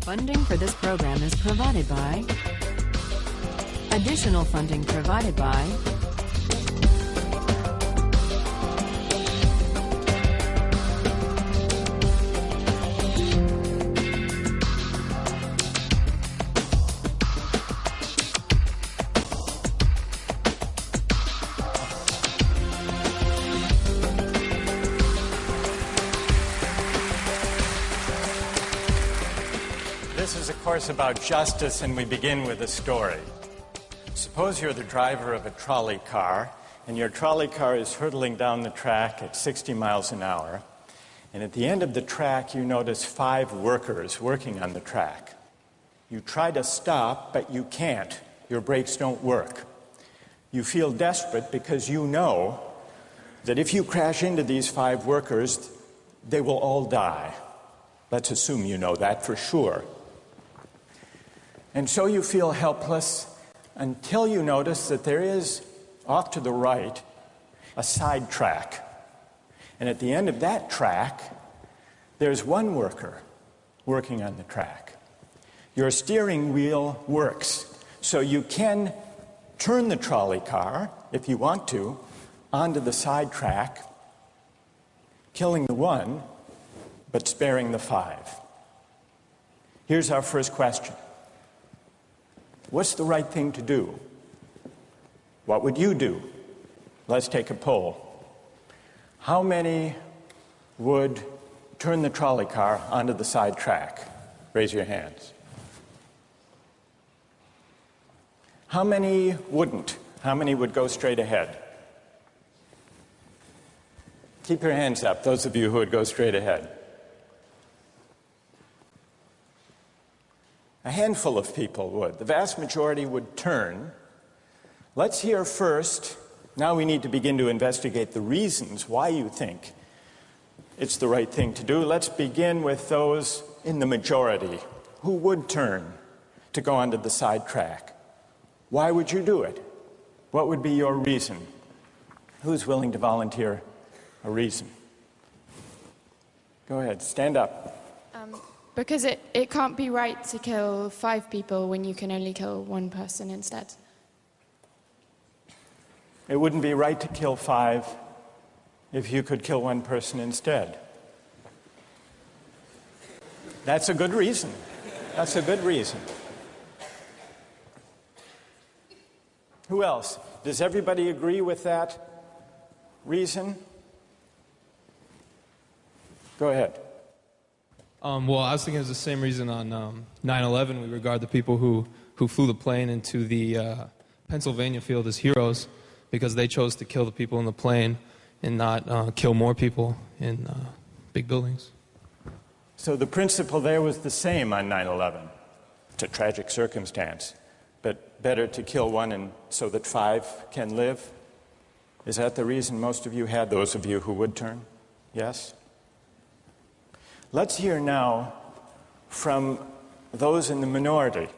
Funding for this program is provided by. Additional funding provided by. This is a course about justice, and we begin with a story. Suppose you're the driver of a trolley car, and your trolley car is hurtling down the track at 60 miles an hour, and at the end of the track you notice 5 workers working on the track. You try to stop, but you can't. Your brakes don't work. You feel desperate because you know that if you crash into these 5 workers, they will all die. Let's assume you know that for sure. And so you feel helpless until you notice that there is, off to the right, a side track. And at the end of that track, there's one worker working on the track. Your steering wheel works, so you can turn the trolley car, if you want to, onto the side track, killing the one, but sparing the 5. Here's our first question. What's the right thing to do? What would you do? Let's take a poll. How many would turn the trolley car onto the side track? Raise your hands. How many wouldn't? How many would go straight ahead? Keep your hands up, those of you who would go straight ahead. A handful of people would. The vast majority would turn. Let's hear first. Now we need to begin to investigate the reasons why you think it's the right thing to do. Let's begin with those in the majority who would turn to go onto the side track. Why would you do it? What would be your reason? Who's willing to volunteer a reason? Go ahead, stand up. Because it can't be right to kill 5 people when you can only kill 1 person instead. It wouldn't be right to kill 5 if you could kill 1 person instead. That's a good reason. That's a good reason. Who else? Does everybody agree with that reason? Go ahead. Well, I was thinking it's the same reason on 9/11. We regard the people who flew the plane into the Pennsylvania field as heroes because they chose to kill the people in the plane and not kill more people in big buildings. So the principle there was the same on 9/11. It's a tragic circumstance, but better to kill 1 and so that 5 can live? Is that the reason most of you had, those of you who would turn? Yes? Let's hear now from those in the minority,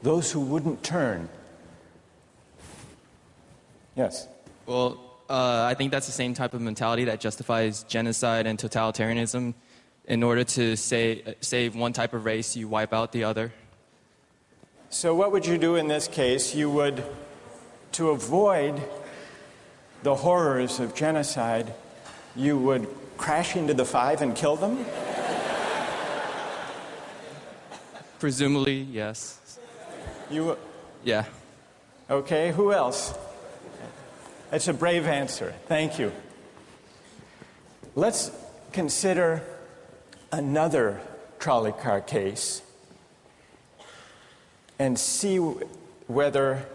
those who wouldn't turn. Yes? Well, I think that's the same type of mentality that justifies genocide and totalitarianism. In order to save one type of race, you wipe out the other. So what would you do in this case? You would, to avoid the horrors of genocide, you would crash into the 5 and kill them? Presumably, yes. You? Yeah. Okay, who else? That's a brave answer. Thank you. Let's consider another trolley car case and see whether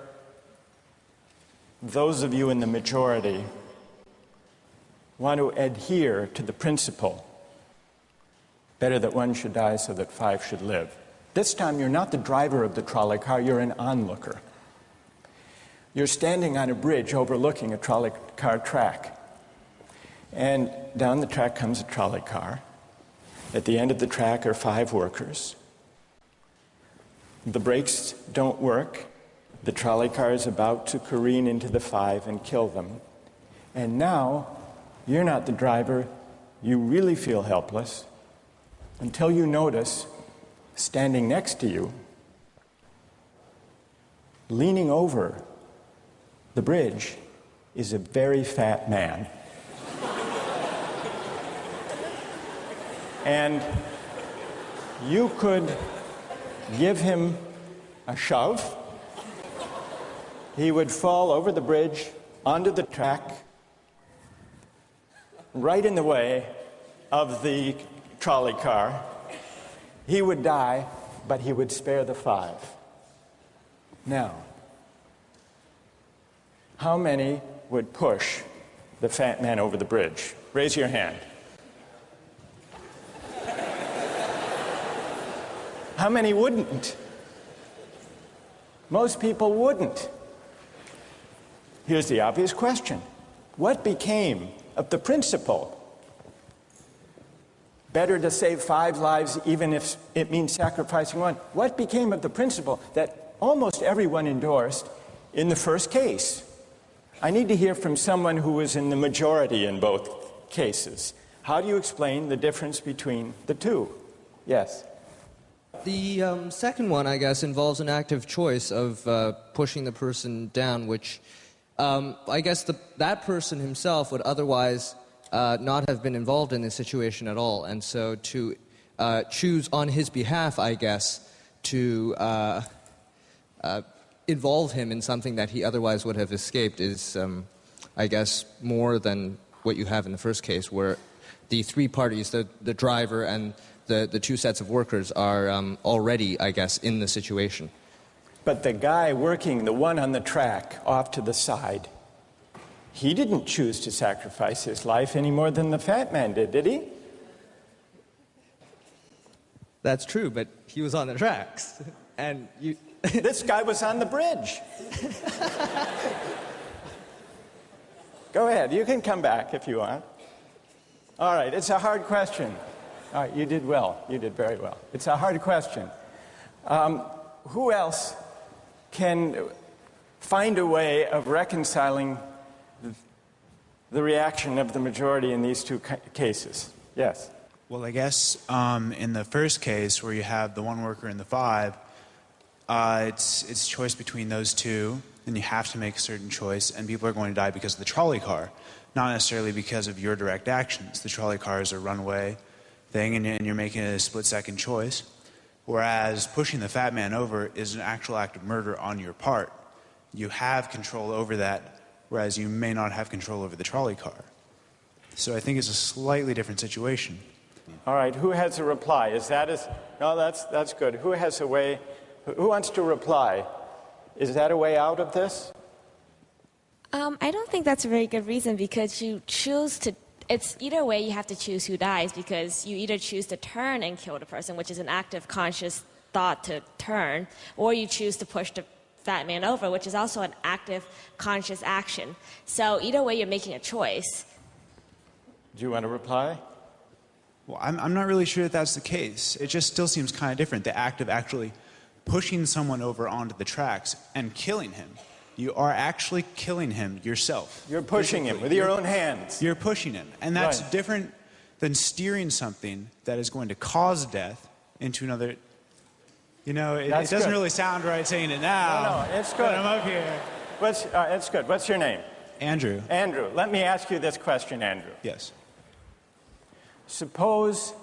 those of you in the majority want to adhere to the principle, better that 1 should die so that 5 should live. This time you're not the driver of the trolley car, you're an onlooker. You're standing on a bridge overlooking a trolley car track. And down the track comes a trolley car. At the end of the track are 5 workers. The brakes don't work. The trolley car is about to careen into the 5 and kill them. And now, you're not the driver. You really feel helpless until you notice standing next to you, leaning over the bridge, is a very fat man. And you could give him a shove. He would fall over the bridge onto the track, right in the way of the trolley car. He would die, but he would spare the 5. Now, how many would push the fat man over the bridge? Raise your hand. How many wouldn't? Most people wouldn't. Here's the obvious question. What became of the principle? Better to save 5 lives even if it means sacrificing 1. What became of the principle that almost everyone endorsed in the first case? I need to hear from someone who was in the majority in both cases. How do you explain the difference between the two? Yes. The second one, I guess, involves an active choice of pushing the person down, which I guess that person himself would otherwise not have been involved in this situation at all. And so to choose on his behalf, I guess, to involve him in something that he otherwise would have escaped is, I guess, more than what you have in the first case, where the 3 parties, the driver and the 2 sets of workers, are already, I guess, in the situation. But the guy working, the one on the track off to the side, he didn't choose to sacrifice his life any more than the fat man did he? That's true, but he was on the tracks. And you... This guy was on the bridge. Go ahead, you can come back if you want. All right, it's a hard question. All right, you did well. You did very well. It's a hard question. Who else can find a way of reconciling the reaction of the majority in these 2 cases? Yes. Well, I guess in the first case, where you have the 1 worker and the 5, it's choice between those 2, and you have to make a certain choice, and people are going to die because of the trolley car, not necessarily because of your direct actions. The trolley car is a runaway thing, and you're making a split-second choice, whereas pushing the fat man over is an actual act of murder on your part. You have control over that, whereas you may not have control over the trolley car. So I think it's a slightly different situation. All right, who has a reply? No, that's good. Who has a way? Who wants to reply? Is that a way out of this? I don't think that's a very good reason, because you choose to... It's either way you have to choose who dies, because you either choose to turn and kill the person, which is an active conscious thought to turn, or you choose to push the fat man over, which is also an active conscious action. So either way you're making a choice. Do you want to reply? Well, I'm not really sure that that's the case. It just still seems kind of different, the act of actually pushing someone over onto the tracks and killing him. You are actually killing him yourself. You're pushing him with your own hands. You're pushing him. And that's Right. different than steering something that is going to cause death into another... You know, it doesn't good. really sound right saying it now. No, it's good. But I'm up here. It's good. What's your name? Andrew. Andrew. Let me ask you this question, Andrew. Yes. Suppose,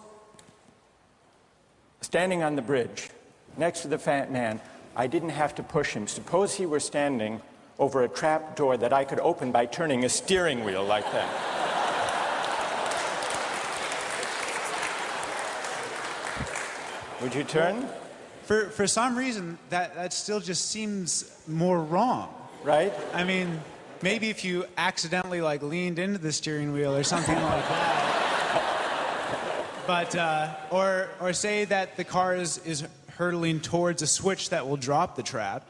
standing on the bridge next to the fat man, I didn't have to push him. Suppose he were standing over a trap door that I could open by turning a steering wheel like that. Would you turn? For some reason, that still just seems more wrong. Right? I mean, maybe if you accidentally leaned into the steering wheel or something like that. But or say that the car is hurtling towards a switch that will drop the trap.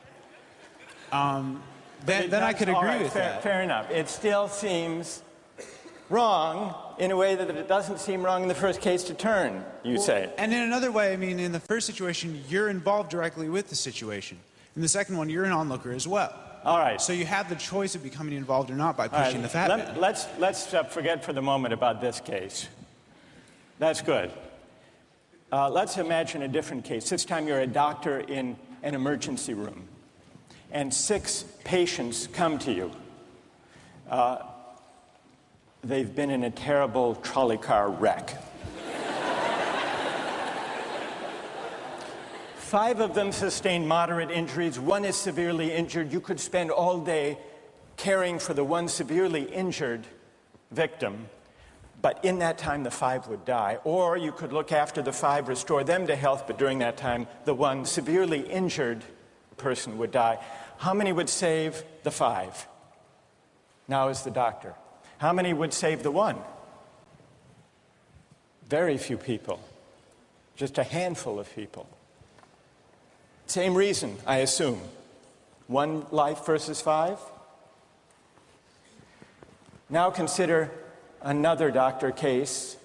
Then I could agree with that. Fair enough. It still seems wrong in a way that it doesn't seem wrong in the first case to turn, you say. And in another way, I mean, in the first situation, you're involved directly with the situation. In the second one, you're an onlooker as well. All right. So you have the choice of becoming involved or not by pushing the fat man. Let's forget for the moment about this case. That's good. Let's imagine a different case. This time you're a doctor in an emergency room, and 6 patients come to you. They've been in a terrible trolley car wreck. 5 of them sustained moderate injuries. 1 is severely injured. You could spend all day caring for the 1 severely injured victim, but in that time the 5 would die. Or you could look after the 5, restore them to health, but during that time the 1 severely injured person would die. How many would save the 5? Now is the doctor. How many would save the 1? Very few people. Just a handful of people. Same reason, I assume. 1 life versus 5? Now consider another doctor case.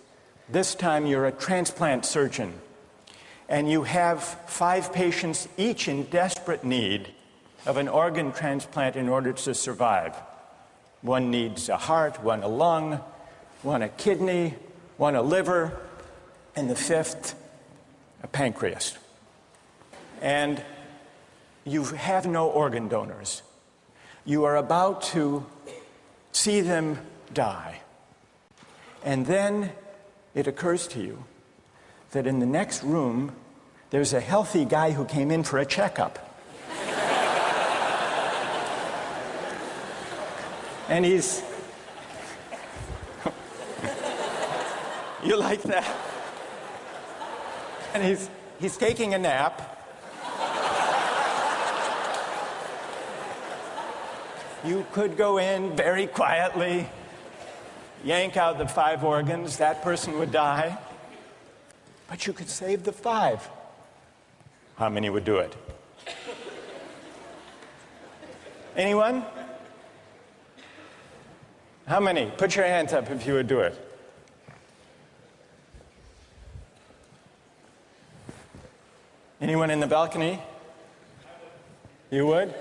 This time you're a transplant surgeon, and you have 5 patients, each in desperate need of an organ transplant in order to survive. 1 needs a heart, 1 a lung, 1 a kidney, 1 a liver, and the 5th a pancreas. And you have no organ donors. You are about to see them die. And then it occurs to you that in the next room there's a healthy guy who came in for a checkup. And he's... You like that? And he's taking a nap. You could go in very quietly, yank out the 5 organs, that person would die. But you could save the 5. How many would do it? Anyone? How many? Put your hands up if you would do it. Anyone in the balcony? You would?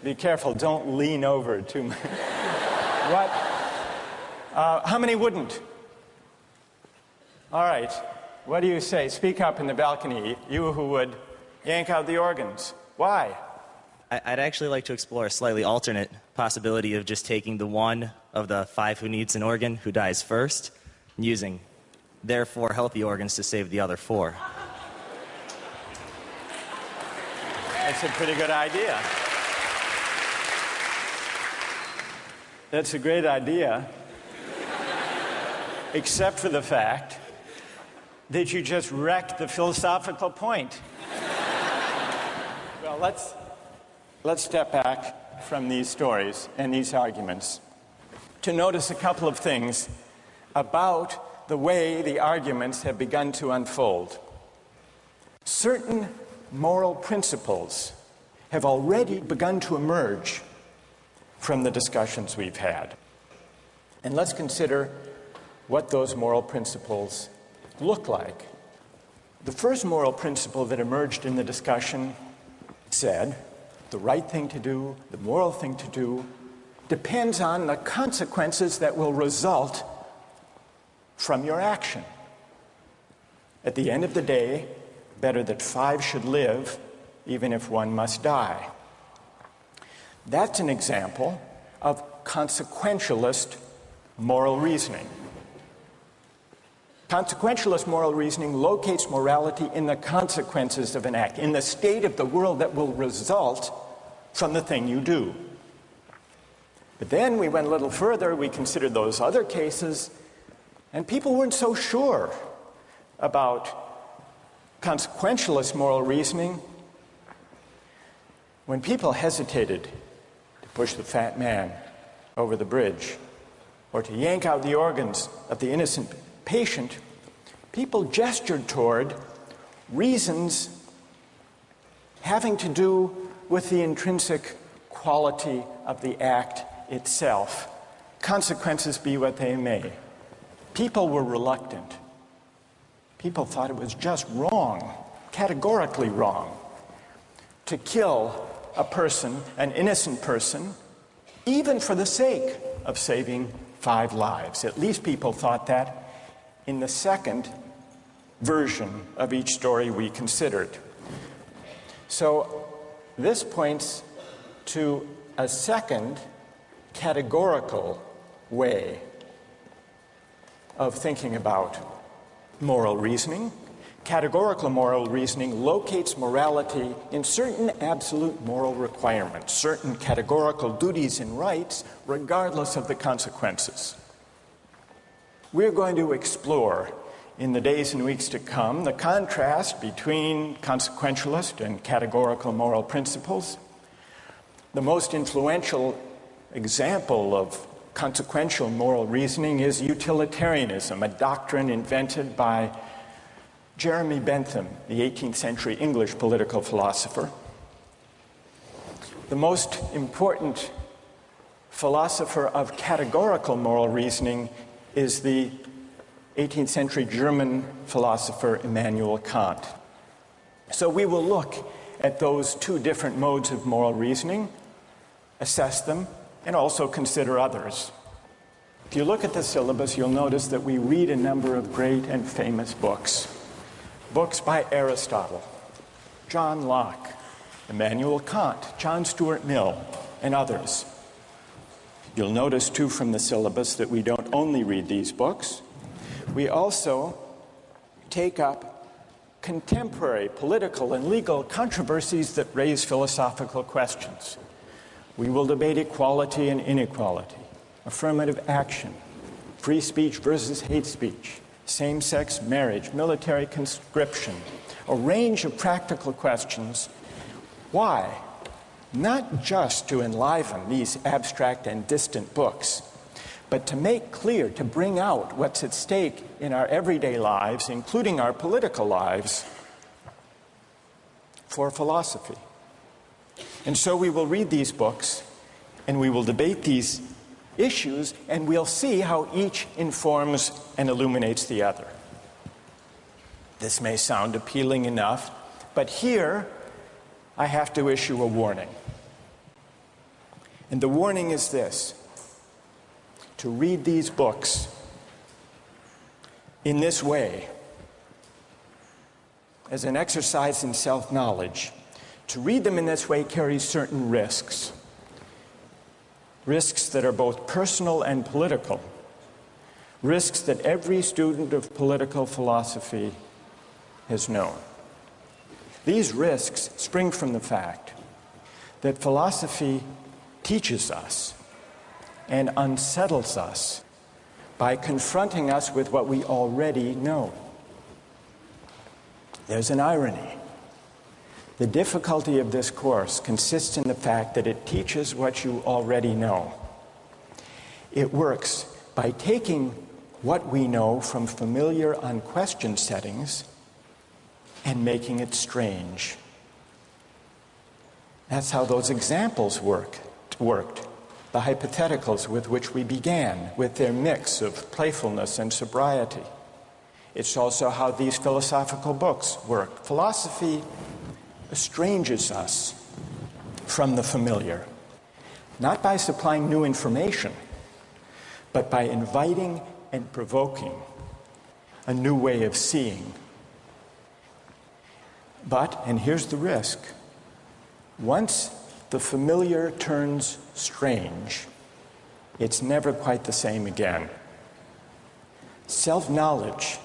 Be careful, don't lean over too much. What? How many wouldn't? All right, what do you say? Speak up in the balcony, you who would yank out the organs. Why? I'd actually like to explore a slightly alternate possibility of just taking the 1 of the 5 who needs an organ who dies first, and using their 4 healthy organs to save the other 4. That's a pretty good idea. That's a great idea, except for the fact that you just wrecked the philosophical point. Well, let's step back from these stories and these arguments to notice a couple of things about the way the arguments have begun to unfold. Certain moral principles have already begun to emerge from the discussions we've had. And let's consider what those moral principles look like. The first moral principle that emerged in the discussion said the right thing to do, the moral thing to do, depends on the consequences that will result from your action. At the end of the day, better that 5 should live, even if 1 must die. That's an example of consequentialist moral reasoning. Consequentialist moral reasoning locates morality in the consequences of an act, in the state of the world that will result from the thing you do. But then we went a little further, we considered those other cases, and people weren't so sure about consequentialist moral reasoning. When people hesitated to push the fat man over the bridge or to yank out the organs of the innocent patient, people gestured toward reasons having to do with the intrinsic quality of the act itself. Consequences be what they may. People were reluctant. People thought it was just wrong, categorically wrong, to kill a person, an innocent person, even for the sake of saving 5 lives. At least people thought that in the second version of each story we considered. So this points to a second categorical way of thinking about moral reasoning. Categorical moral reasoning locates morality in certain absolute moral requirements, certain categorical duties and rights, regardless of the consequences. We're going to explore in the days and weeks to come the contrast between consequentialist and categorical moral principles. The most influential example of consequential moral reasoning is utilitarianism, a doctrine invented by Jeremy Bentham, the 18th century English political philosopher. The most important philosopher of categorical moral reasoning is the 18th century German philosopher Immanuel Kant. So we will look at those two different modes of moral reasoning, assess them, and also consider others. If you look at the syllabus, you'll notice that we read a number of great and famous books. Books by Aristotle, John Locke, Immanuel Kant, John Stuart Mill, and others. You'll notice, too, from the syllabus that we don't only read these books. We also take up contemporary political and legal controversies that raise philosophical questions. We will debate equality and inequality, affirmative action, free speech versus hate speech, same-sex marriage, military conscription, a range of practical questions. Why? Not just to enliven these abstract and distant books, but to make clear, to bring out what's at stake in our everyday lives, including our political lives, for philosophy. And so we will read these books, and we will debate these issues, and we'll see how each informs and illuminates the other. This may sound appealing enough, but here I have to issue a warning. And the warning is this: to read these books in this way, as an exercise in self-knowledge, to read them in this way carries certain risks. Risks that are both personal and political. Risks that every student of political philosophy has known. These risks spring from the fact that philosophy teaches us and unsettles us by confronting us with what we already know. There's an irony. The difficulty of this course consists in the fact that it teaches what you already know. It works by taking what we know from familiar unquestioned settings and making it strange. That's how those examples worked. The hypotheticals with which we began, with their mix of playfulness and sobriety. It's also how these philosophical books work. Philosophy estranges us from the familiar, not by supplying new information, but by inviting and provoking a new way of seeing. But, and here's the risk, once the familiar turns strange, it's never quite the same again. Self-knowledge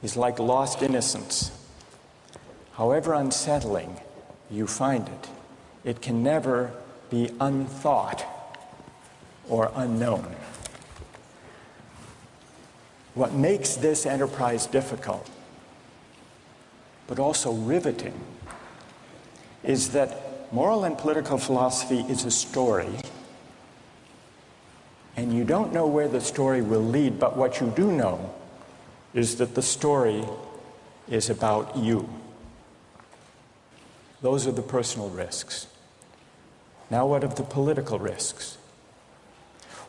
is like lost innocence. However unsettling you find it, it can never be unthought or unknown. What makes this enterprise difficult, but also riveting, is that moral and political philosophy is a story, and you don't know where the story will lead, but what you do know is that the story is about you. Those are the personal risks. Now what of the political risks?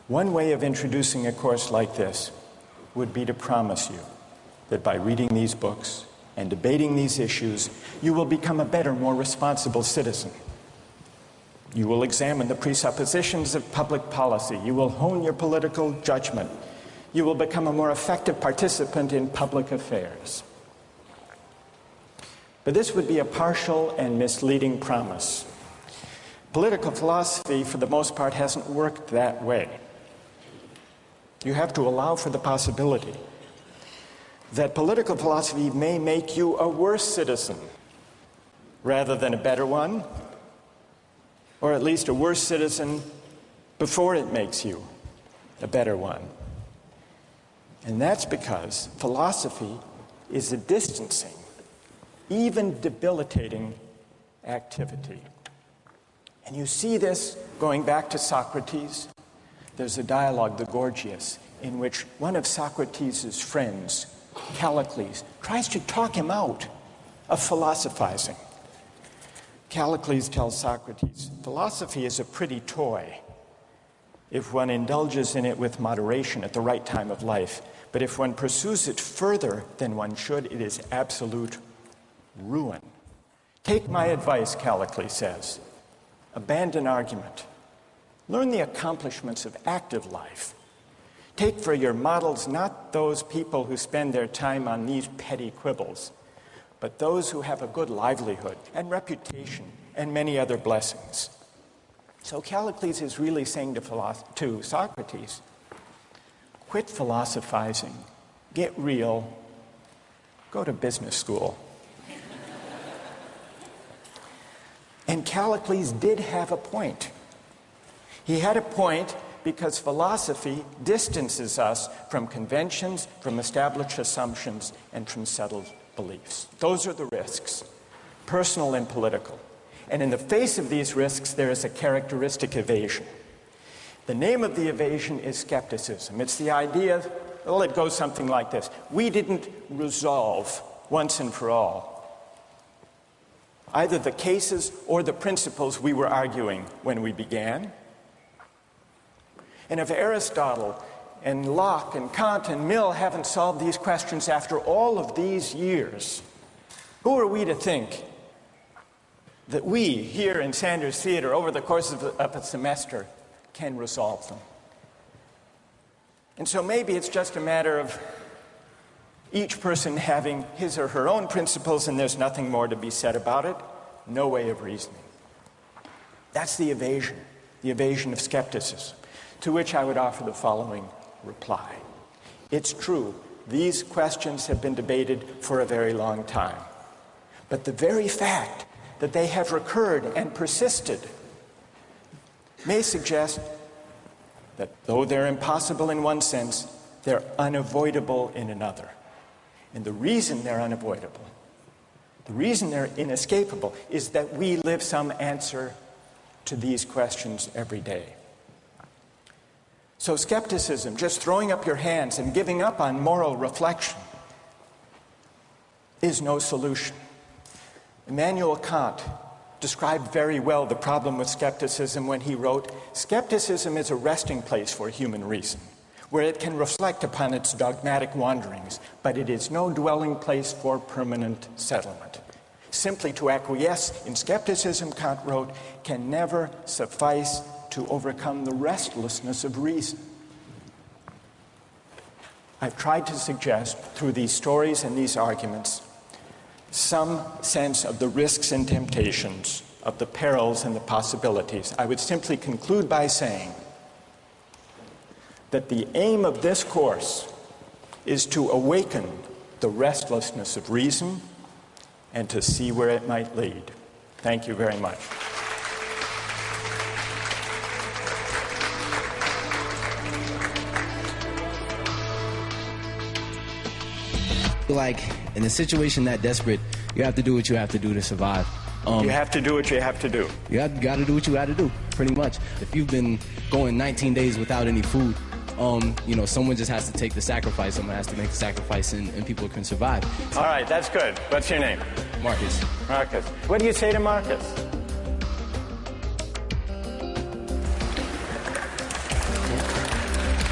One way of introducing a course like this would be to promise you that by reading these books and debating these issues, you will become a better, more responsible citizen. You will examine the presuppositions of public policy. You will hone your political judgment. you will become a more effective participant in public affairs. But this would be a partial and misleading promise. Political philosophy, for the most part, hasn't worked that way. You have to allow for the possibility that political philosophy may make you a worse citizen rather than a better one, or at least a worse citizen before it makes you a better one. And that's because philosophy is a distancing, even debilitating activity. And you see this going back to Socrates. There's a dialogue, the Gorgias, in which one of Socrates' friends, Callicles, tries to talk him out of philosophizing. Callicles tells Socrates, philosophy is a pretty toy if one indulges in it with moderation at the right time of life. But if one pursues it further than one should, it is absolute ruin. Take my advice, Callicles says. Abandon argument. Learn the accomplishments of active life. Take for your models not those people who spend their time on these petty quibbles, but those who have a good livelihood and reputation and many other blessings. So Callicles is really saying to Socrates, quit philosophizing, get real, go to business school. And Callicles did have a point. He had a point because philosophy distances us from conventions, from established assumptions, and from settled beliefs. Those are the risks, personal and political. And in the face of these risks, there is a characteristic evasion. The name of the evasion is skepticism. It's the idea, well, it goes something like this. We didn't resolve once and for all either the cases or the principles we were arguing when we began. And if Aristotle and Locke and Kant and Mill haven't solved these questions after all of these years, who are we to think that we here in Sanders Theatre over the course of a semester can resolve them? And so maybe it's just a matter of each person having his or her own principles and there's nothing more to be said about it. No way of reasoning. That's the evasion of skepticism, to which I would offer the following reply. It's true, these questions have been debated for a very long time. But the very fact that they have recurred and persisted may suggest that though they're impossible in one sense, they're unavoidable in another. And the reason they're unavoidable, the reason they're inescapable, is that we live some answer to these questions every day. So skepticism, just throwing up your hands and giving up on moral reflection, is no solution. Immanuel Kant described very well the problem with skepticism when he wrote, "Skepticism is a resting place for human reason, where it can reflect upon its dogmatic wanderings, but it is no dwelling place for permanent settlement. Simply to acquiesce in skepticism," Kant wrote, "can never suffice to overcome the restlessness of reason." I've tried to suggest through these stories and these arguments some sense of the risks and temptations, of the perils and the possibilities. I would simply conclude by saying that the aim of this course is to awaken the restlessness of reason and to see where it might lead. Thank you very much. Like, in a situation that desperate, you have to do what you have to do to survive. You have to do what you have to do. You got to do what you got to do, pretty much. If you've been going 19 days without any food, someone just has to take the sacrifice. Someone has to make the sacrifice, and people can survive. All right, that's good. What's your name? Marcus. Marcus. What do you say to Marcus?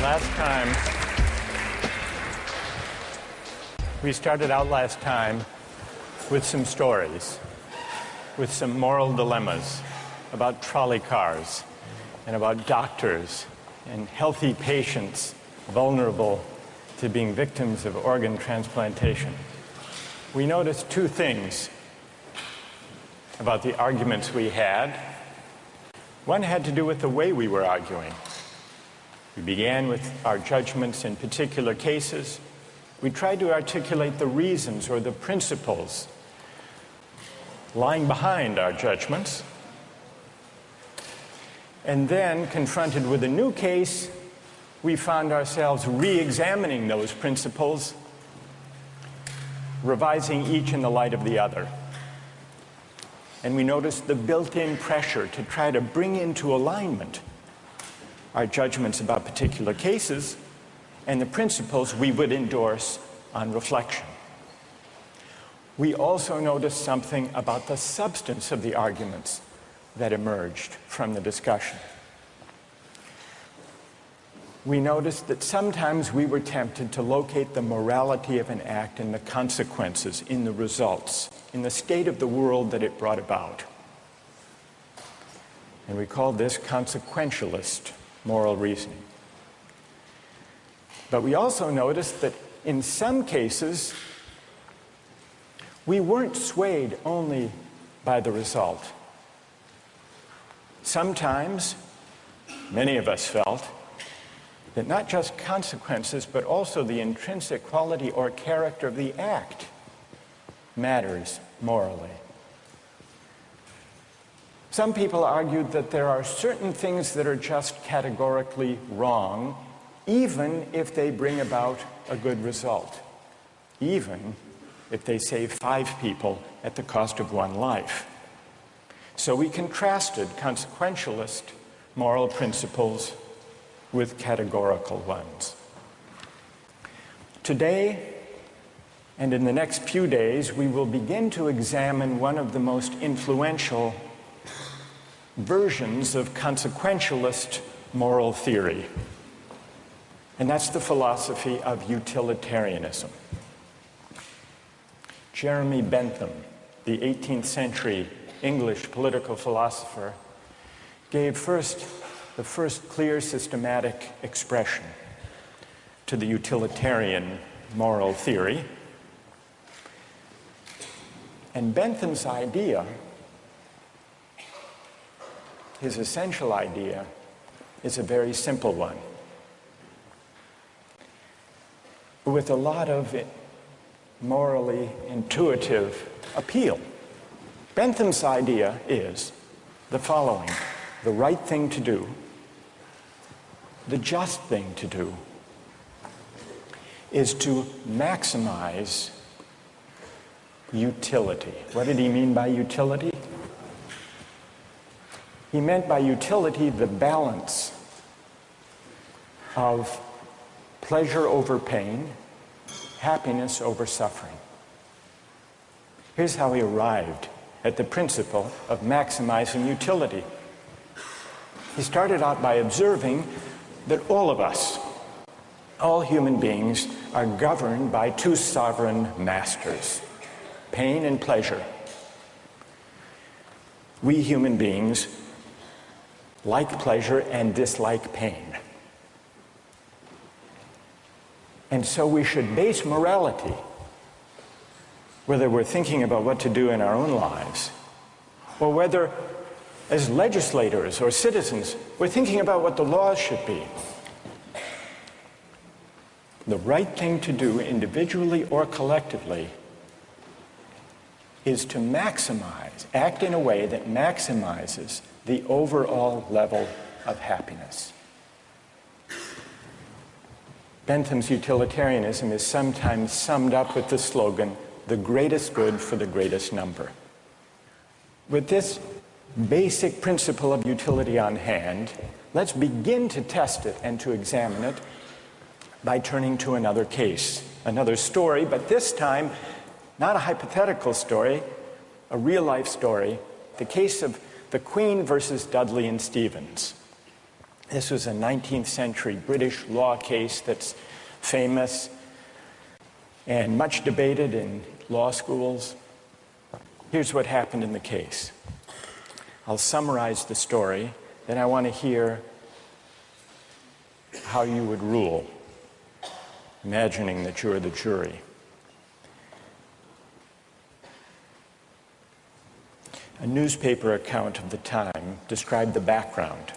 Last time, we started out last time with some stories, with some moral dilemmas about trolley cars and about doctors and healthy patients vulnerable to being victims of organ transplantation, we noticed two things about the arguments we had. One had to do with the way we were arguing. We began with our judgments in particular cases. We tried to articulate the reasons or the principles lying behind our judgments. And then, confronted with a new case, we found ourselves re-examining those principles, revising each in the light of the other. And we noticed the built-in pressure to try to bring into alignment our judgments about particular cases and the principles we would endorse on reflection. We also noticed something about the substance of the arguments that emerged from the discussion. We noticed that sometimes we were tempted to locate the morality of an act in the consequences, in the results, in the state of the world that it brought about. And we called this consequentialist moral reasoning. But we also noticed that in some cases, we weren't swayed only by the result. Sometimes, many of us felt that not just consequences, but also the intrinsic quality or character of the act matters morally. Some people argued that there are certain things that are just categorically wrong, even if they bring about a good result, even if they save 5 people at the cost of 1 life. So we contrasted consequentialist moral principles with categorical ones. Today, and in the next few days, we will begin to examine one of the most influential versions of consequentialist moral theory, and that's the philosophy of utilitarianism. Jeremy Bentham, the 18th century English political philosopher, gave the first clear systematic expression to the utilitarian moral theory. And Bentham's idea, his essential idea, is a very simple one, with a lot of morally intuitive appeal. Bentham's idea is the following: the right thing to do, the just thing to do, is to maximize utility. What did he mean by utility? He meant by utility the balance of pleasure over pain, happiness over suffering. Here's how he arrived at the principle of maximizing utility. He started out by observing that all of us, all human beings, are governed by 2 sovereign masters, pain and pleasure. We human beings like pleasure and dislike pain. And so we should base morality, whether we're thinking about what to do in our own lives, or whether as legislators or citizens we're thinking about what the laws should be. The right thing to do individually or collectively is to maximize, act in a way that maximizes the overall level of happiness. Bentham's utilitarianism is sometimes summed up with the slogan, "the greatest good for the greatest number." With this basic principle of utility on hand, let's begin to test it and to examine it by turning to another case, another story, but this time not a hypothetical story, a real-life story, the case of the Queen versus Dudley and Stevens. This was a 19th century British law case that's famous and much debated in law schools. Here's what happened in the case. I'll summarize the story, then I want to hear how you would rule. imagining that you're the jury. A newspaper account of the time described the background.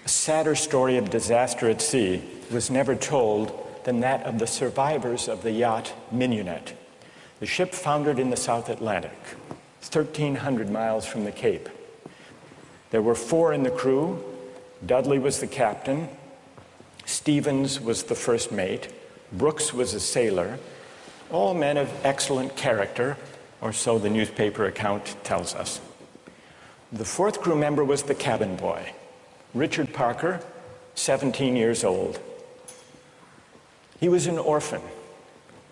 A sadder story of disaster at sea was never told than that of the survivors of the yacht Mignonette. The ship foundered in the South Atlantic, 1,300 miles from the Cape. There were 4 in the crew. Dudley was the captain. Stevens was the first mate. Brooks was a sailor. All men of excellent character, or so the newspaper account tells us. The 4th crew member was the cabin boy, Richard Parker, 17 years old. He was an orphan.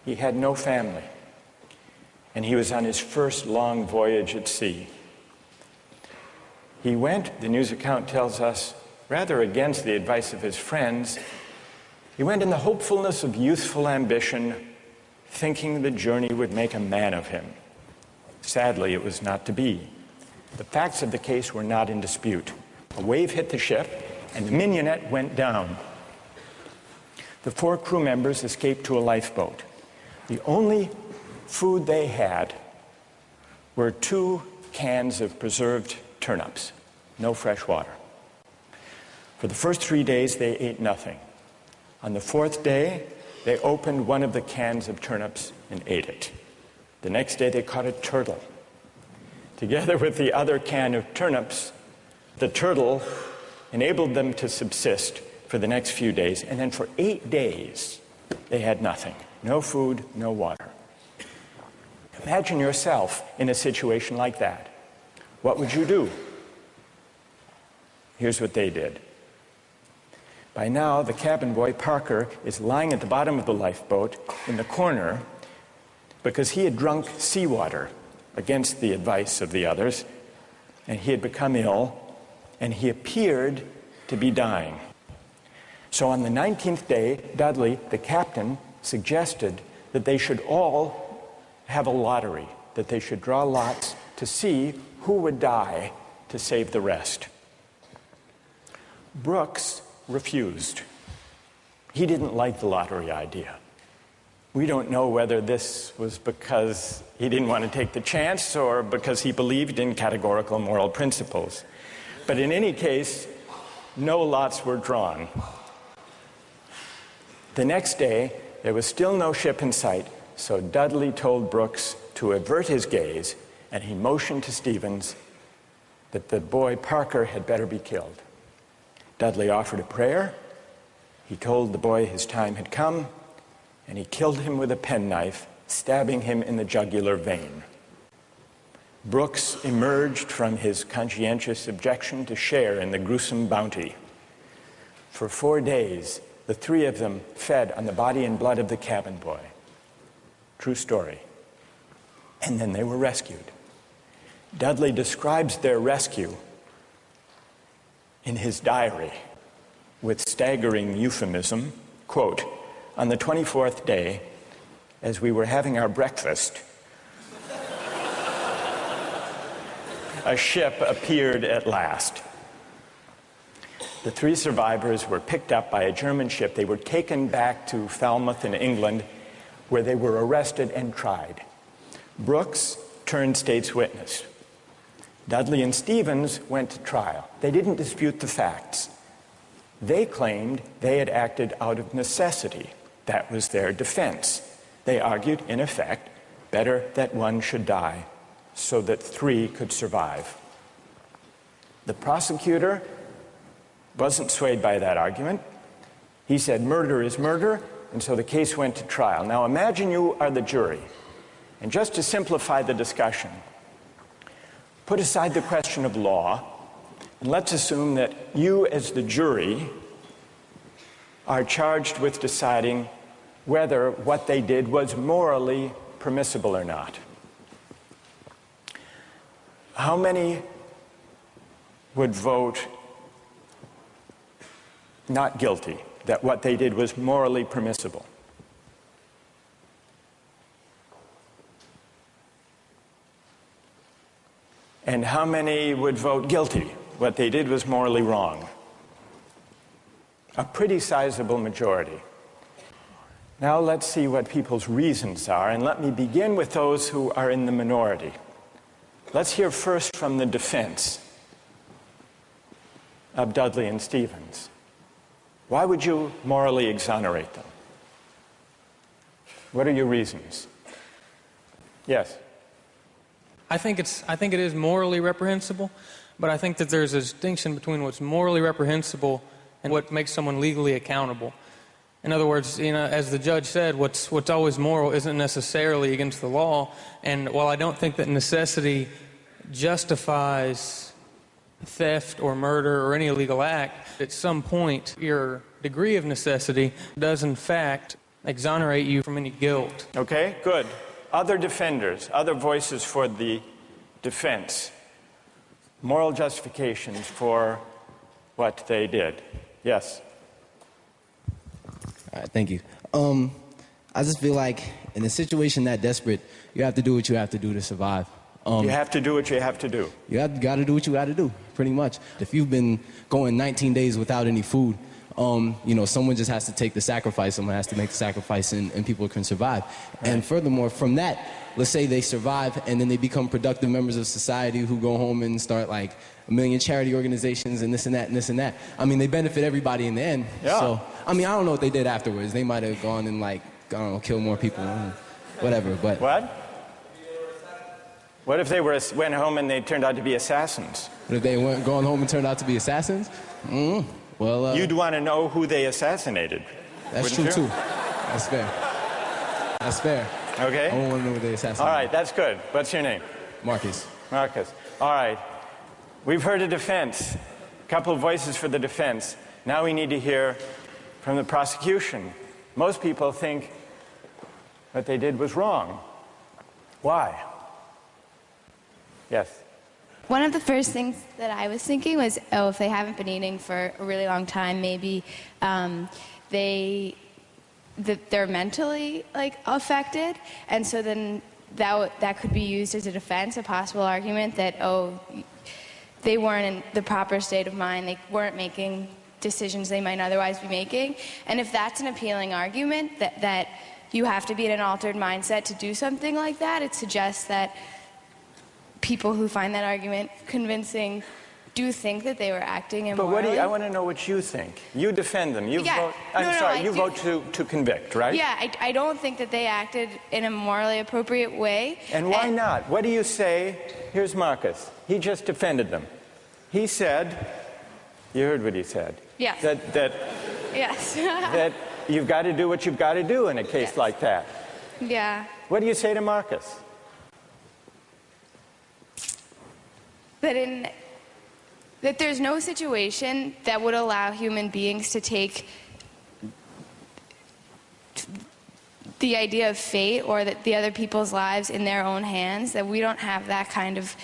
He had no family. And he was on his first long voyage at sea. He went, the news account tells us, rather against the advice of his friends. He went in the hopefulness of youthful ambition, thinking the journey would make a man of him. Sadly, it was not to be. The facts of the case were not in dispute. A wave hit the ship, and the Mignonette went down. The 4 crew members escaped to a lifeboat. The only food they had were 2 cans of preserved turnips, no fresh water. For the first 3 days, they ate nothing. On the 4th day, they opened one of the cans of turnips and ate it. The next day, they caught a turtle. Together with the other can of turnips, the turtle enabled them to subsist for the next few days. And then for 8 days, they had nothing. No food, no water. Imagine yourself in a situation like that. What would you do? Here's what they did. By now, the cabin boy, Parker, is lying at the bottom of the lifeboat in the corner because he had drunk seawater against the advice of the others, and he had become ill, and he appeared to be dying. So on the 19th day, Dudley, the captain, suggested that they should all have a lottery, that they should draw lots to see who would die to save the rest. Brooks refused. He didn't like the lottery idea. We don't know whether this was because he didn't want to take the chance or because he believed in categorical moral principles. But in any case, no lots were drawn. The next day, there was still no ship in sight, so Dudley told Brooks to avert his gaze, and he motioned to Stevens that the boy Parker had better be killed. Dudley offered a prayer. He told the boy his time had come, and he killed him with a penknife, stabbing him in the jugular vein. Brooks emerged from his conscientious objection to share in the gruesome bounty. For 4 days, the 3 of them fed on the body and blood of the cabin boy. True story. And then they were rescued. Dudley describes their rescue in his diary with staggering euphemism, quote, "On the 24th day, as we were having our breakfast, a ship appeared at last. The 3 survivors were picked up by a German ship. They were taken back to Falmouth in England, where they were arrested and tried. Brooks turned state's witness. Dudley and Stevens went to trial. They didn't dispute the facts. They claimed they had acted out of necessity. That was their defense. They argued, in effect, better that one should die so that 3 could survive. The prosecutor wasn't swayed by that argument. He said murder is murder, and so the case went to trial. Now imagine you are the jury, and just to simplify the discussion, put aside the question of law, and let's assume that you as the jury are charged with deciding whether what they did was morally permissible or not. How many would vote not guilty, that what they did was morally permissible? And how many would vote guilty, what they did was morally wrong? A pretty sizable majority. Now let's see what people's reasons are, and let me begin with those who are in the minority. Let's hear first from the defense of Dudley and Stevens. Why would you morally exonerate them? What are your reasons? Yes. I think it is morally reprehensible, but I think that there's a distinction between what's morally reprehensible and what makes someone legally accountable. In other words, as the judge said, what's always moral isn't necessarily against the law. And while I don't think that necessity justifies theft or murder or any illegal act, at some point your degree of necessity does in fact exonerate you from any guilt. Okay, good. Other defenders, other voices for the defense. Moral justifications for what they did. Yes. All right, thank you. I just feel like in a situation that desperate, you have to do what you have to do to survive. You have to do what you have to do. You got to do what you got to do, pretty much. If you've been going 19 days without any food, someone just has to take the sacrifice. Someone has to make the sacrifice, and people can survive. Right. And furthermore, from that, let's say they survive, and then they become productive members of society who go home and start like a million charity organizations and this and that and this and that. I mean, they benefit everybody in the end. Yeah. So, I mean, I don't know what they did afterwards. They might have gone and kill more people, whatever. But what? What if they went home and they turned out to be assassins? What if they went gone home and turned out to be assassins? Well, you'd want to know who they assassinated. That's true, too. That's fair. That's fair. Okay. I don't want to know who they assassinated. All right, that's good. What's your name? Marcus. Marcus. All right. We've heard a defense, a couple of voices for the defense. Now we need to hear from the prosecution. Most people think what they did was wrong. Why? Yes. One of the first things that I was thinking was, if they haven't been eating for a really long time, maybe they're mentally affected, and so then that could be used as a defense, a possible argument that they weren't in the proper state of mind, they weren't making decisions they might otherwise be making, and if that's an appealing argument that you have to be in an altered mindset to do something like that, it suggests that people who find that argument convincing do think that they were acting immorally. But I want to know what you think. You defend them. You vote. You vote to convict, right? Yeah, I don't think that they acted in a morally appropriate way. And why not? What do you say? Here's Marcus. He just defended them. He said, you heard what he said. Yes. That yes. that you've got to do what you've got to do in a case like that. Yeah. What do you say to Marcus? That there's no situation that would allow human beings to take the idea of fate or that the other people's lives in their own hands, that we don't have that kind of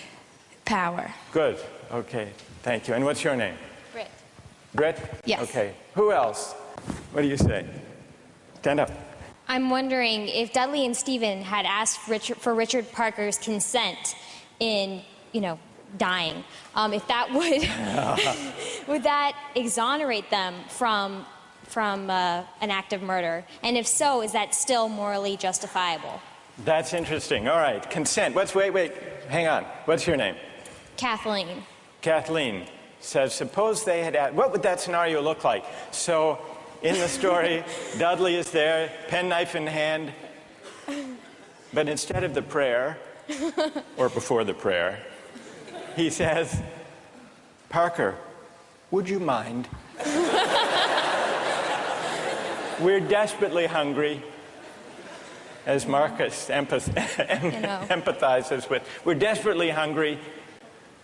power. Good. Okay. Thank you. And what's your name? Britt. Britt? Yes. Okay. Who else? What do you say? Stand up. I'm wondering if Dudley and Stephen had asked for Richard Parker's consent in, dying, if that would that exonerate them from an act of murder, and if so, is that still morally justifiable? That's interesting. All right, consent. Wait, hang on. What's your name? Kathleen. Kathleen says, suppose they had asked, what would that scenario look like? So in the story, Dudley is there, penknife in hand, but instead of the prayer, or before the prayer, he says, Parker, would you mind? We're desperately hungry, as Marcus empathizes with. We're desperately hungry.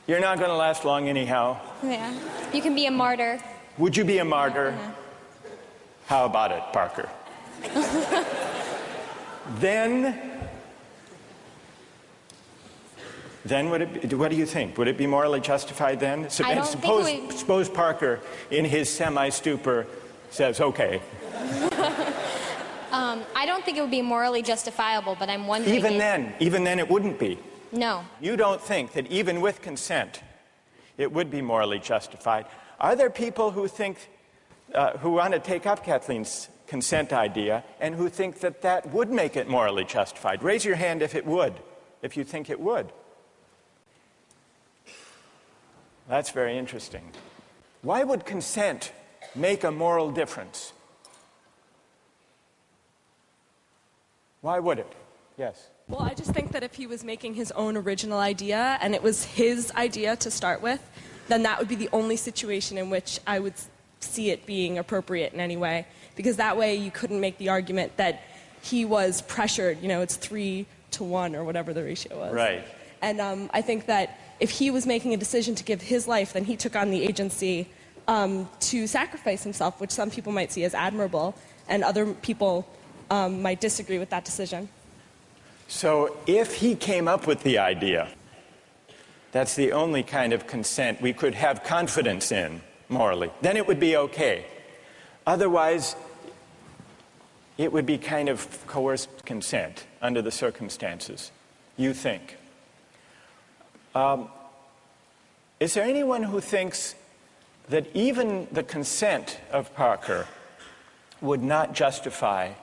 You're not going to last long anyhow. Yeah. You can be a martyr. Would you be a martyr? Yeah. How about it, Parker? Then what do you think? Would it be morally justified then? Suppose Parker, in his semi-stupor, says, okay. I don't think it would be morally justifiable, but I'm wondering... Even then it wouldn't be. No. You don't think that even with consent, it would be morally justified. Are there people who think, who want to take up Kathleen's consent idea and who think that that would make it morally justified. Raise your hand if it would, if you think it would. That's very interesting. Why would consent make a moral difference? Why would it? Yes. Well, I just think that if he was making his own original idea and it was his idea to start with, then that would be the only situation in which I would see it being appropriate in any way. Because that way you couldn't make the argument that he was pressured, it's 3-to-1 or whatever the ratio was. Right. And I think that if he was making a decision to give his life, then he took on the agency to sacrifice himself, which some people might see as admirable, and other people might disagree with that decision. So if he came up with the idea, that's the only kind of consent we could have confidence in morally, then it would be okay. Otherwise, it would be kind of coerced consent under the circumstances, you think. Is there anyone who thinks that even the consent of Parker would not justify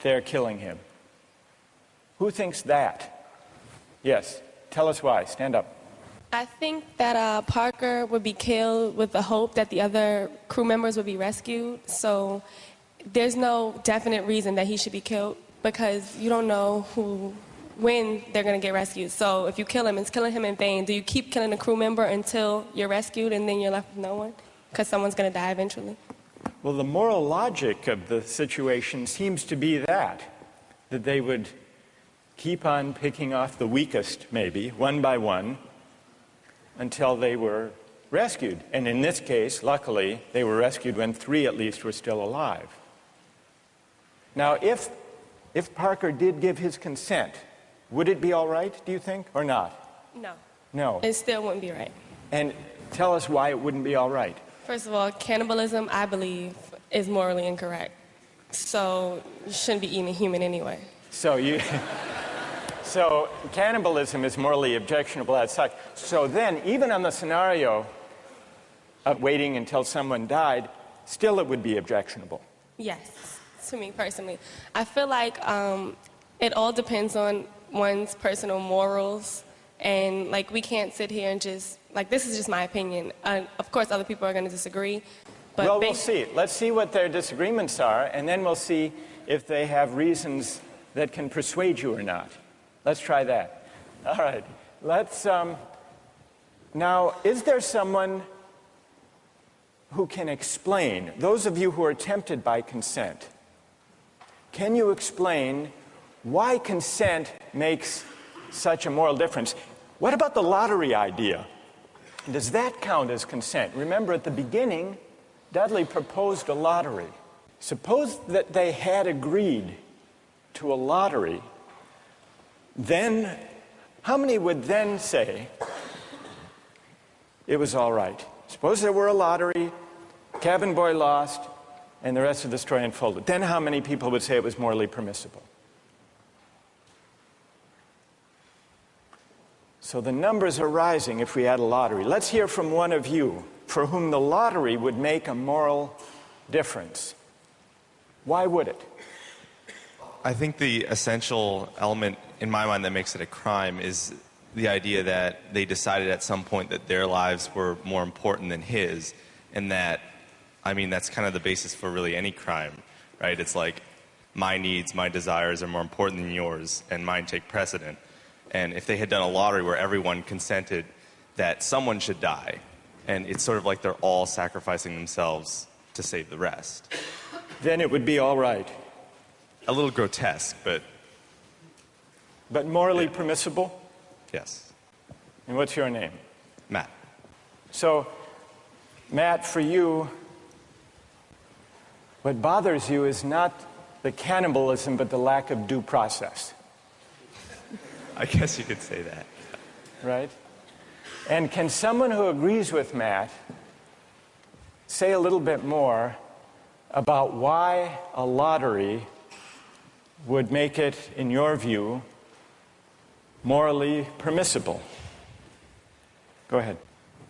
their killing him? Who thinks that? Yes, tell us why. Stand up. I think that Parker would be killed with the hope that the other crew members would be rescued. So there's no definite reason that he should be killed because you don't know when they're going to get rescued. So if you kill him, it's killing him in vain. Do you keep killing a crew member until you're rescued and then you're left with no one? Because someone's going to die eventually. Well, the moral logic of the situation seems to be that they would keep on picking off the weakest, maybe, one by one, until they were rescued. And in this case, luckily, they were rescued when 3 at least were still alive. Now, if Parker did give his consent, would it be all right, do you think, or not? No. No. It still wouldn't be right. And tell us why it wouldn't be all right. First of all, cannibalism, I believe, is morally incorrect. So you shouldn't be eating a human anyway. So cannibalism is morally objectionable as such. So then, even on the scenario of waiting until someone died, still it would be objectionable. Yes, to me personally. I feel like it all depends on one's personal morals. And, we can't sit here and just, this is just my opinion. Of course, other people are going to disagree. But well, we'll see. Let's see what their disagreements are, and then we'll see if they have reasons that can persuade you or not. Let's try that. All right. Let's, now, is there someone who can explain, those of you who are tempted by consent, can you explain why consent makes such a moral difference? What about the lottery idea? Does that count as consent? Remember, at the beginning, Dudley proposed a lottery. Suppose that they had agreed to a lottery, then how many would then say it was all right? Suppose there were a lottery, cabin boy lost, and the rest of the story unfolded. Then how many people would say it was morally permissible? So the numbers are rising if we had a lottery. Let's hear from one of you for whom the lottery would make a moral difference. Why would it? I think the essential element in my mind that makes it a crime is the idea that they decided at some point that their lives were more important than his, and that, that's kind of the basis for really any crime, right? It's like my needs, my desires are more important than yours, and mine take precedent. And if they had done a lottery where everyone consented that someone should die, and it's sort of like they're all sacrificing themselves to save the rest, then it would be all right. A little grotesque, but... But morally permissible? Yes. And what's your name? Matt. So, Matt, for you, what bothers you is not the cannibalism, but the lack of due process. I guess you could say that. Right? And can someone who agrees with Matt say a little bit more about why a lottery would make it, in your view, morally permissible? Go ahead.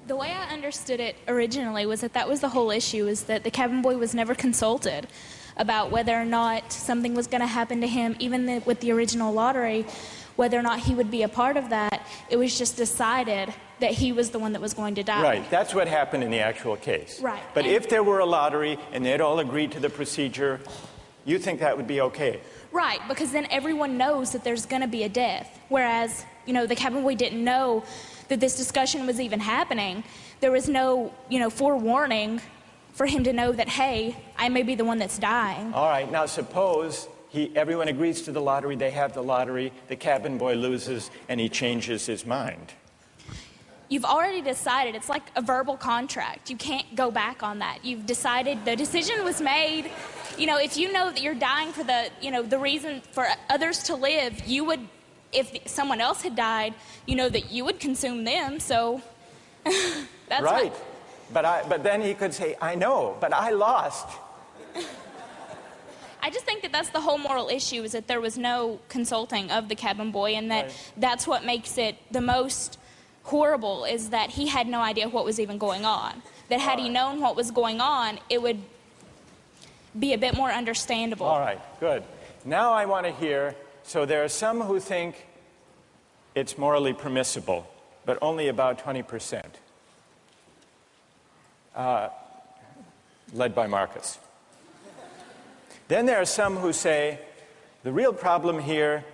The way I understood it originally was that was the whole issue, is that the cabin boy was never consulted. about whether or not something was going to happen to him, even with the original lottery, whether or not he would be a part of that. It was just decided that he was the one that was going to die. Right, that's what happened in the actual case. Right. But if there were a lottery and they'd all agreed to the procedure, you think that would be okay? Right, because then everyone knows that there's going to be a death. Whereas, the cabin boy didn't know that this discussion was even happening. There was no, forewarning for him to know that, hey, I may be the one that's dying. All right, now suppose everyone agrees to the lottery, they have the lottery, the cabin boy loses, and he changes his mind. You've already decided. It's like a verbal contract. You can't go back on that. You've decided, the decision was made. If you know that you're dying for the reason for others to live, you would, if someone else had died, that you would consume them. So that's right. But then he could say, I know, but I lost. I just think that that's the whole moral issue, is that there was no consulting of the cabin boy, and that's what makes it the most horrible, is that he had no idea what was even going on. That had he known what was going on, it would be a bit more understandable. All right, good. Now I want to hear, so there are some who think it's morally permissible, but only about 20%. Led by Marcus. Then there are some who say the real problem here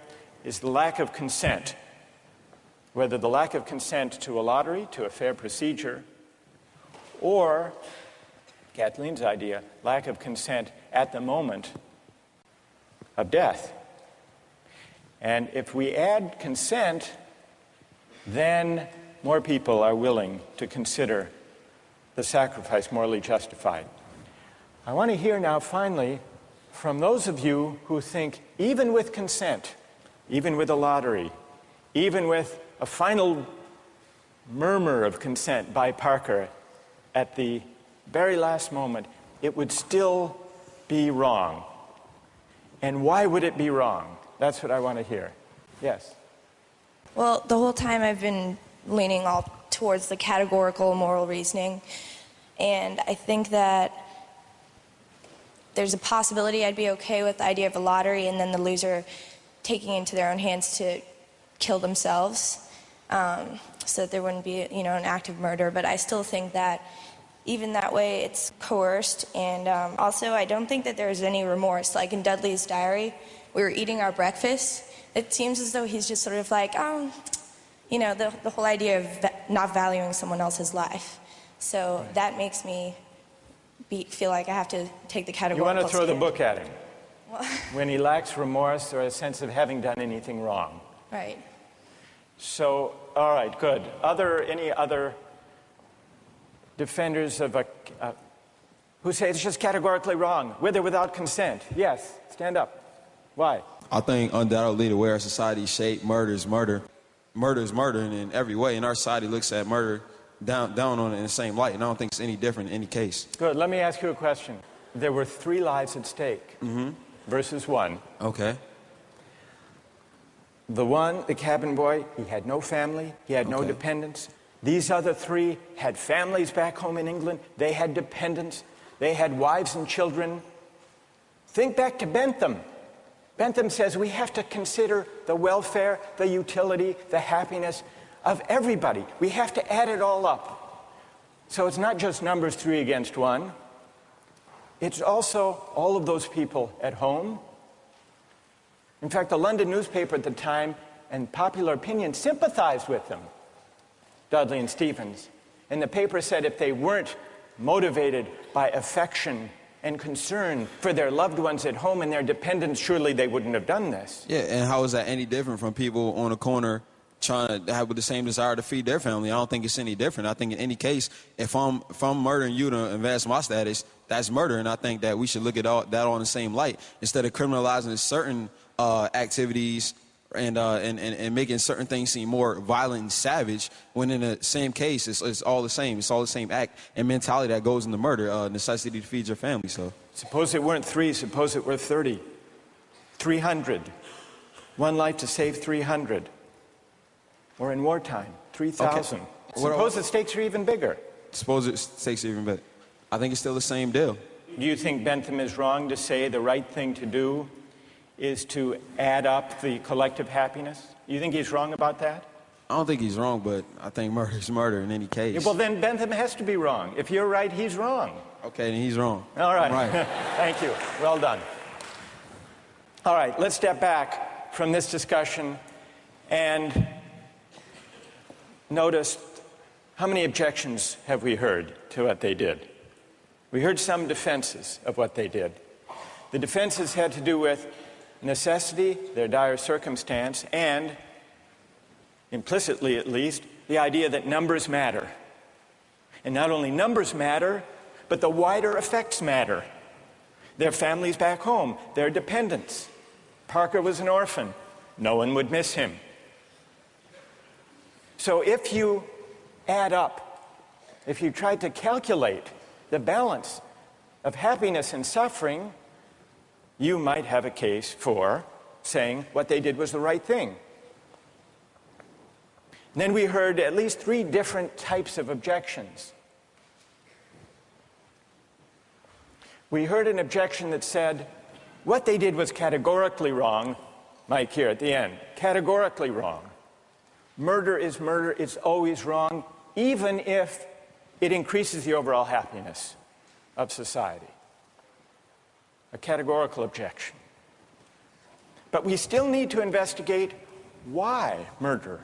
is the lack of consent. Whether the lack of consent to a lottery, to a fair procedure, or, Kathleen's idea, lack of consent at the moment of death. And if we add consent, then more people are willing to consider the sacrifice morally justified. I want to hear now, finally, from those of you who think even with consent, even with a lottery, even with a final murmur of consent by Parker at the very last moment, it would still be wrong. And why would it be wrong? That's what I want to hear. Yes? Well, the whole time I've been leaning all towards the categorical moral reasoning. And I think that there's a possibility I'd be okay with the idea of a lottery and then the loser taking it into their own hands to kill themselves, so that there wouldn't be, an act of murder. But I still think that even that way it's coerced. And also I don't think that there's any remorse. Like in Dudley's diary, we were eating our breakfast. It seems as though he's just sort of like, the whole idea of not valuing someone else's life. So that makes me feel like I have to take the categorical. You want to throw the stand. book at him when he lacks remorse or a sense of having done anything wrong. Right. So, all right, good. Any other defenders of who say it's just categorically wrong, with or without consent? Yes, stand up. Why? I think undoubtedly the way our society is shaped, murder is murder. Murder is murder in every way, and our society looks at murder down on it in the same light, and I don't think it's any different in any case. Good. Let me ask you a question. There were 3 lives at stake versus 1. Okay. The one, the cabin boy, he had no family, he had no dependents. These other 3 had families back home in England. They had dependents. They had wives and children. Think back to Bentham. Bentham says we have to consider the welfare, the utility, the happiness of everybody. We have to add it all up. So it's not just numbers 3 against 1. It's also all of those people at home. In fact, the London newspaper at the time and popular opinion sympathized with them, Dudley and Stevens. And the paper said if they weren't motivated by affection and concern for their loved ones at home and their dependents, surely they wouldn't have done this. Yeah, and how is that any different from people on a corner trying to have the same desire to feed their family? I don't think it's any different. I think in any case, if I'm murdering you to advance my status, that's murder, and I think that we should look at that all in the same light instead of criminalizing certain activities and making certain things seem more violent and savage, when in the same case it's all the same. It's all the same act and mentality that goes into murder, necessity to feed your family. So suppose it weren't 3, suppose it were 30, 300. 1 life to save 300. Or in wartime, 3,000. Okay. Suppose the stakes are even bigger. Suppose the stakes are even bigger. I think it's still the same deal. do you think Bentham is wrong to say the right thing to do is to add up the collective happiness? You think he's wrong about that? I don't think he's wrong, but I think murder is murder in any case. Yeah, well, then Bentham has to be wrong. If you're right, he's wrong. Okay, then he's wrong. All right. Right. Thank you. Well done. All right, let's step back from this discussion and notice how many objections have we heard to what they did. We heard some defenses of what they did. The defenses had to do with necessity, their dire circumstance, and, implicitly at least, the idea that numbers matter. And not only numbers matter, but the wider effects matter. Their families back home, their dependents. Parker was an orphan. No one would miss him. So if you add up, if you try to calculate the balance of happiness and suffering, you might have a case for saying what they did was the right thing. And then we heard at least 3 different types of objections. We heard an objection that said, what they did was categorically wrong. Mike here at the end, categorically wrong. Murder is murder, it's always wrong, even if it increases the overall happiness of society. A categorical objection. But we still need to investigate why murder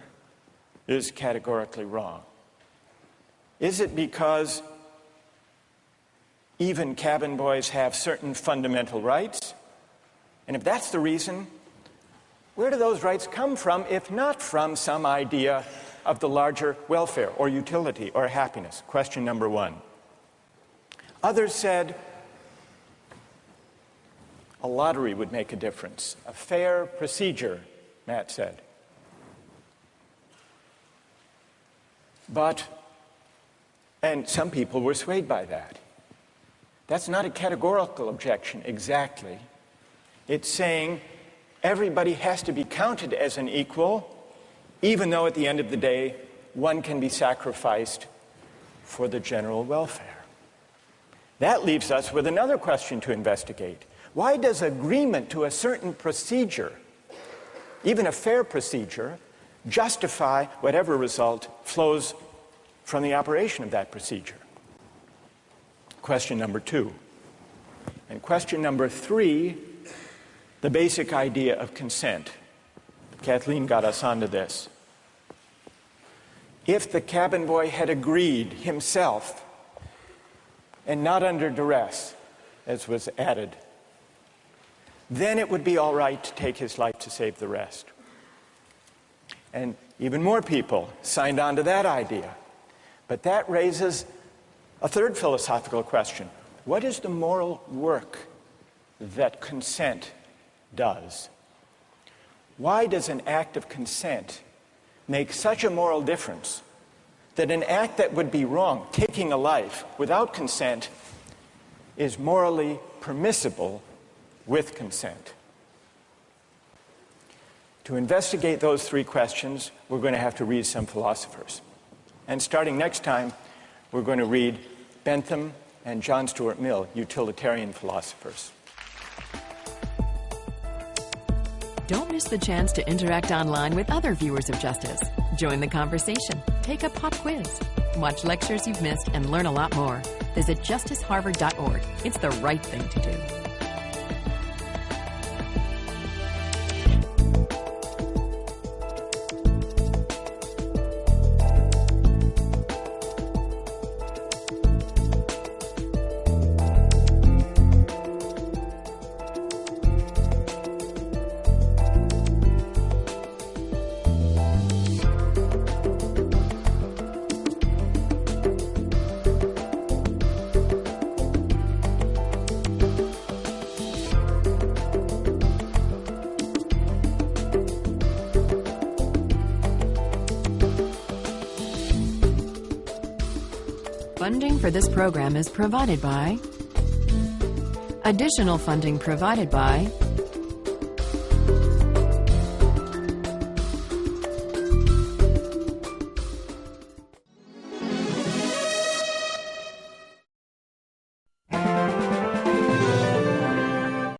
is categorically wrong. Is it because even cabin boys have certain fundamental rights? And if that's the reason, where do those rights come from, if not from some idea of the larger welfare or utility or happiness? Question number 1. Others said a lottery would make a difference. A fair procedure, Matt said. And some people were swayed by that. That's not a categorical objection exactly. It's saying everybody has to be counted as an equal, even though at the end of the day, one can be sacrificed for the general welfare. That leaves us with another question to investigate. Why does agreement to a certain procedure, even a fair procedure, justify whatever result flows from the operation of that procedure? Question number 2. And question number 3, the basic idea of consent. Kathleen got us onto this. If the cabin boy had agreed himself, and not under duress, as was added, then it would be all right to take his life to save the rest. And even more people signed on to that idea. But that raises a third philosophical question. What is the moral work that consent does? Why does an act of consent make such a moral difference that an act that would be wrong, taking a life without consent, is morally permissible with consent? To investigate those 3 questions, we're going to have to read some philosophers. And starting next time, we're going to read Bentham and John Stuart Mill, utilitarian philosophers. Don't miss the chance to interact online with other viewers of Justice. Join the conversation, take a pop quiz, watch lectures you've missed, and learn a lot more. Visit justiceharvard.org. It's the right thing to do. Funding for this program is provided by... Additional funding provided by